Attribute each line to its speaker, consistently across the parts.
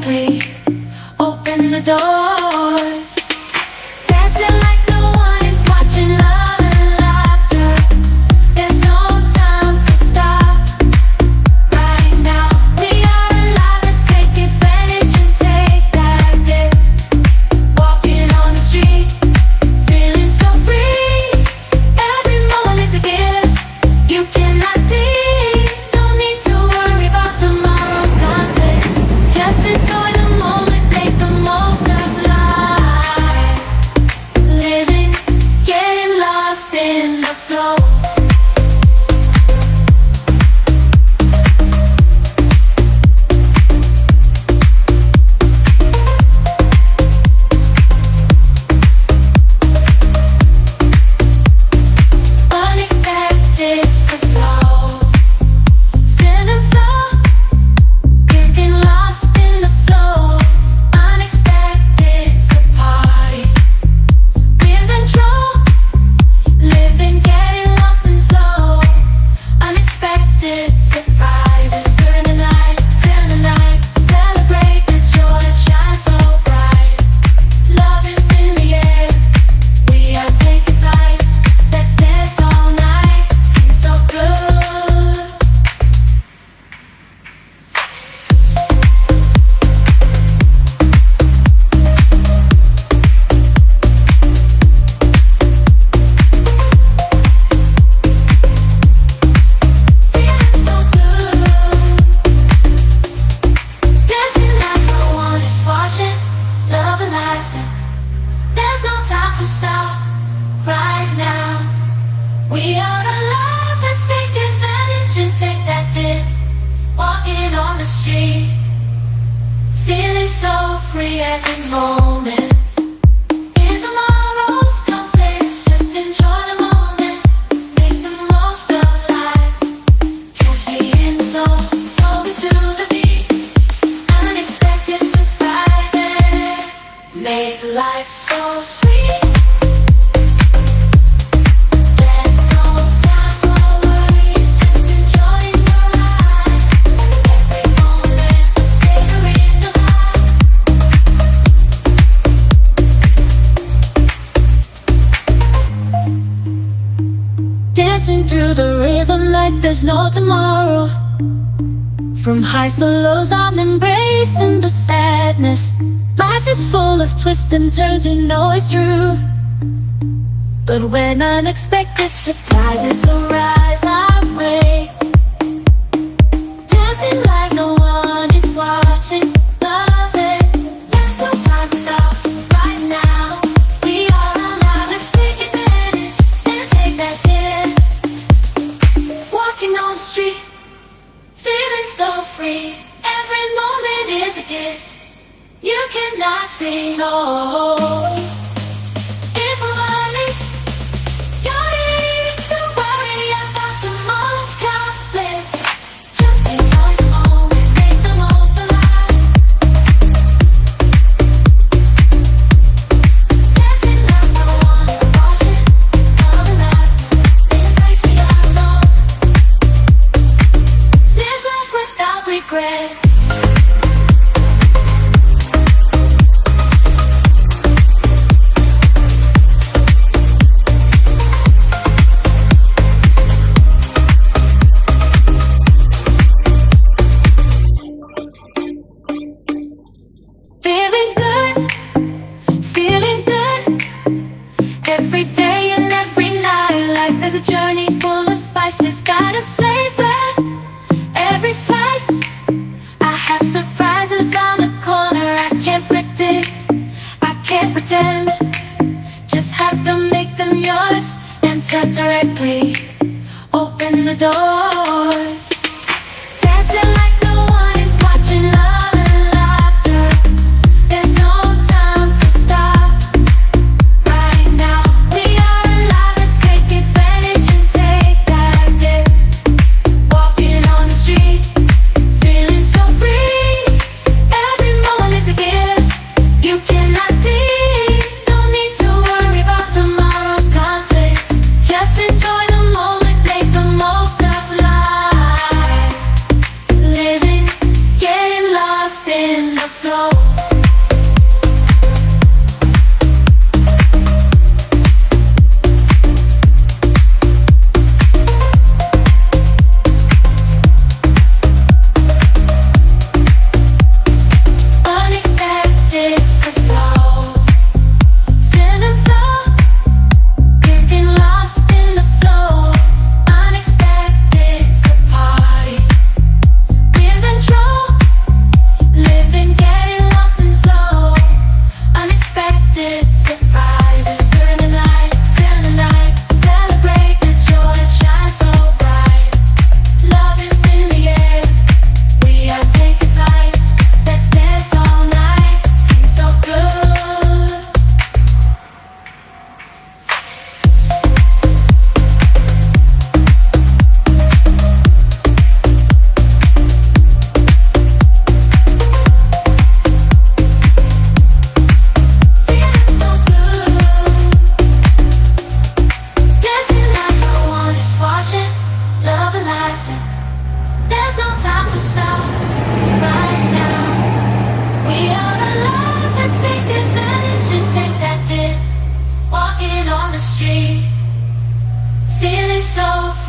Speaker 1: directly. Open the door. Dancing like no one is watching, love and laughter. There's no time to stop. Right now, we are alive, let's take advantage and take that dip. Walking on the street, feeling so free. Every moment is a gift you cannot see. No need to worry about tomorrow's conflicts. Just enjoy the moment, make the most of life. Living, getting lost in the flow. Unexpected to flow. Stand and flow. Getting lost in the flow. Unexpected to party. Be in control. Living, getting lost in flow. Unexpected surprises during the night. Till the night. Celebrate the joy that shines so bright. Love is in the air. We are taking flight. Let's dance all night. It's so good. Feeling so good. Dancing like no one is watching. Love and laughter. There's no time to stop. Right now, we are alive. Let's take advantage and take that dip. Walking on the street, feeling so free every moment. In tomorrow's conflicts, just enjoy the moment. Make the most of life. Catch me in the zone, flowing to the beat. Unexpected surprises make life so sweet. There's no time for worries, just enjoying the ride. Every moment, savoring the vibe. Dancing through the rhythm like there's no tomorrow. From highs to lows, I'm embracing the sadness. Life is full of twists and turns, you know it's true. But when unexpected surprises arise our way, dancing like no one is watching, love it. There's no time to stop. Right now, we are alive. Let's take advantage and take that dip. Walking on the street, feeling so free. Every moment is a gift you cannot say no. If I'm early, you don't need to worry about tomorrow's conflicts. Just enjoy the moment, make the most of life. Dancing like no one is watching, love and laughter, in a place we all know. Live life without regrets. Feeling good, feeling good. Every day and every night, life is a journey full of spices. Gotta savor every slice. I have surprises on the corner I can't predict, I can't pretend. Just have to make them yours. Enter directly. Open the door. Dancing like no one is watching, love and laughter. There's no time to stop. Right now, we are alive. Let's take advantage and take that dip. Walking on the street, feeling so free. Every moment is a gift you cannot see. No need to worry about tomorrow's conflicts. Just enjoy the moment, make the most of life.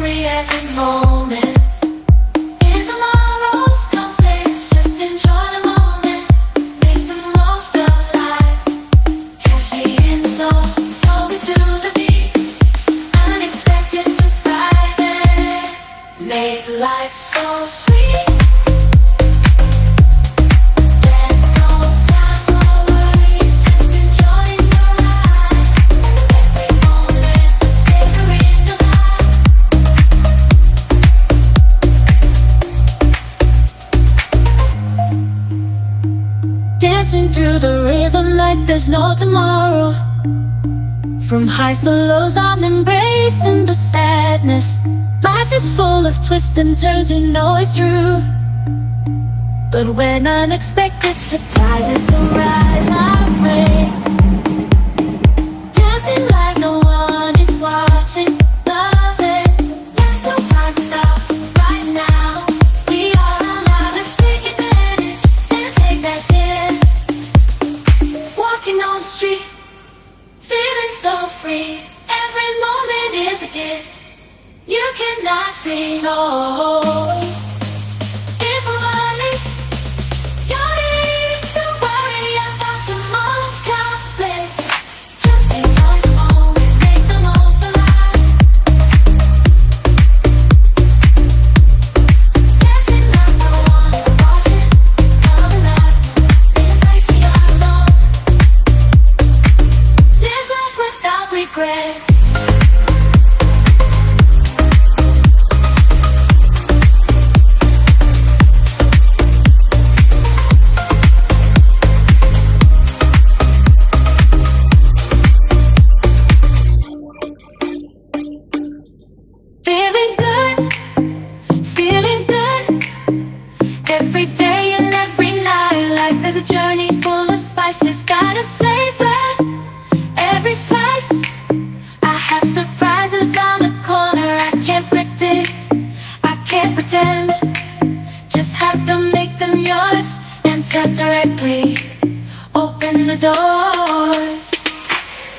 Speaker 1: free every moment. In tomorrow's conflicts, just enjoy the moment. Make the most of life. Catch the insult, flow into the beat. Unexpected surprises make life so sweet. There's no time for worries, just enjoying the ride. Every moment, savoring the life. Dancing through the rhythm like there's no tomorrow. From highs to lows, I'm embracing the sadness. Life is full of twists and turns, you know it's true. But when unexpected surprises arise, I break. Dancing like no one is watching, loving. There's no time to stop right now. We are alive, let's take advantage and take that dip. Walking on the street, feeling so free. Every moment is a gift. You cannot say no. If I'm early, you need to worry about tomorrow's conflicts. Just enjoy the moment, make the most of life. Dancing like no one is watching, love and laughter, in a place you're alone. Live life without regrets. Feeling good, feeling good. Every day and every night, life is a journey full of spices. Gotta savor every slice. I have surprises on the corner I can't predict, I can't pretend. Just have to make them yours. Enter directly, open the doors.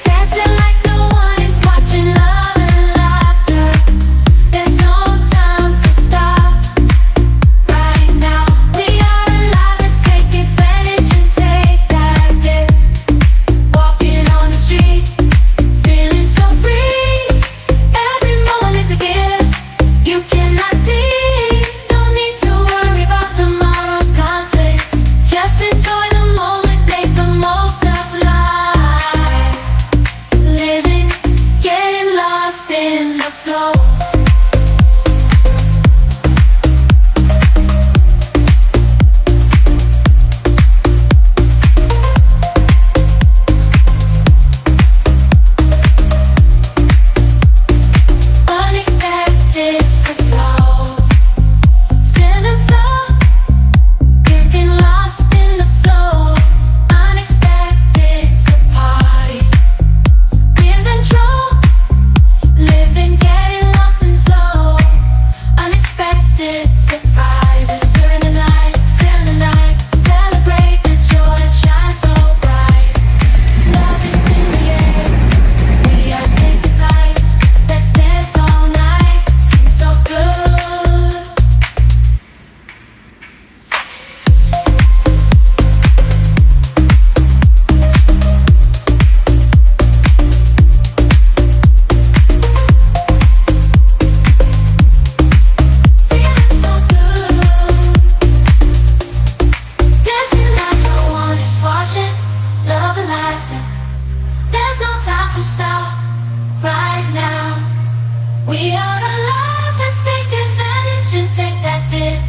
Speaker 1: Dancing like no one is watching, love and laughter. There's no time to stop right now. We are alive, let's take advantage and take that dip. Walking on the street, feeling so free. Every moment is a gift. You cannot see, no need to worry about tomorrow's conflicts. Just enjoy the moment, make the most of life. Living, getting lost in the flow. Unexpected to flow. Stand and flow, getting lost in the flow. Unexpected to party. Be in control, living, getting lost in flow. Unexpected surprises during the night, till the night. Celebrate the joy that shines so bright. Love is in the air, we are taking flight. Let's dance all night, it's so good. Feeling so good. Dancing like no one is watching, love and laughter. There's no time to stop right now. We are alive, let's take advantage and take that dip.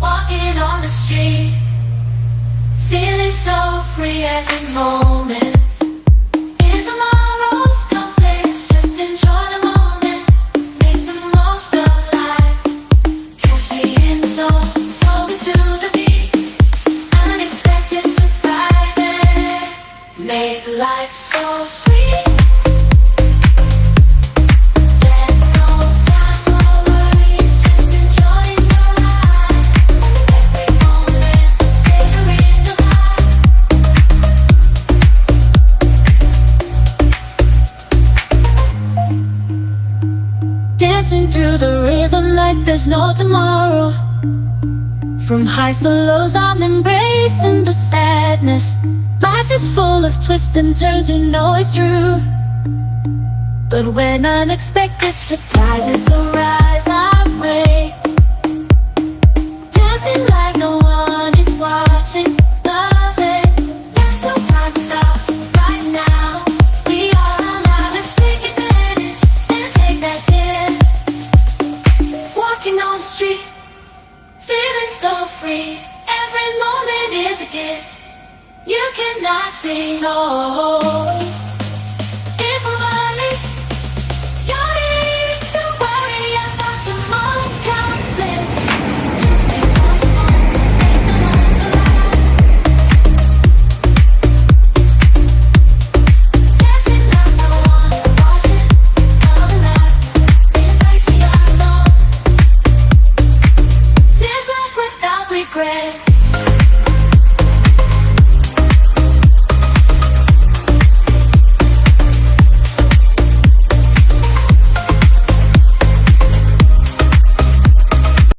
Speaker 1: Walking on the street, feeling so free every moment. In tomorrow's conflicts, just enjoy the moment. Make the most of life. Catch the insult, flow into the beat. Unexpected surprises make life so sweet. There's no time for worries, just enjoying the ride. Every moment, savoring the vibe. dancing through the rhythm like there's no tomorrow. From highs to lows, I'm embracing the sadness. Life is full of twists and turns, you know it's true. But when unexpected surprises arise, I wait, dancing like no one is watching. Love it, there's no time to stop. Right now, we are alive. Let's take advantage and take that dip. Walking on the street, feeling so free. Every moment is a gift. You cannot say no.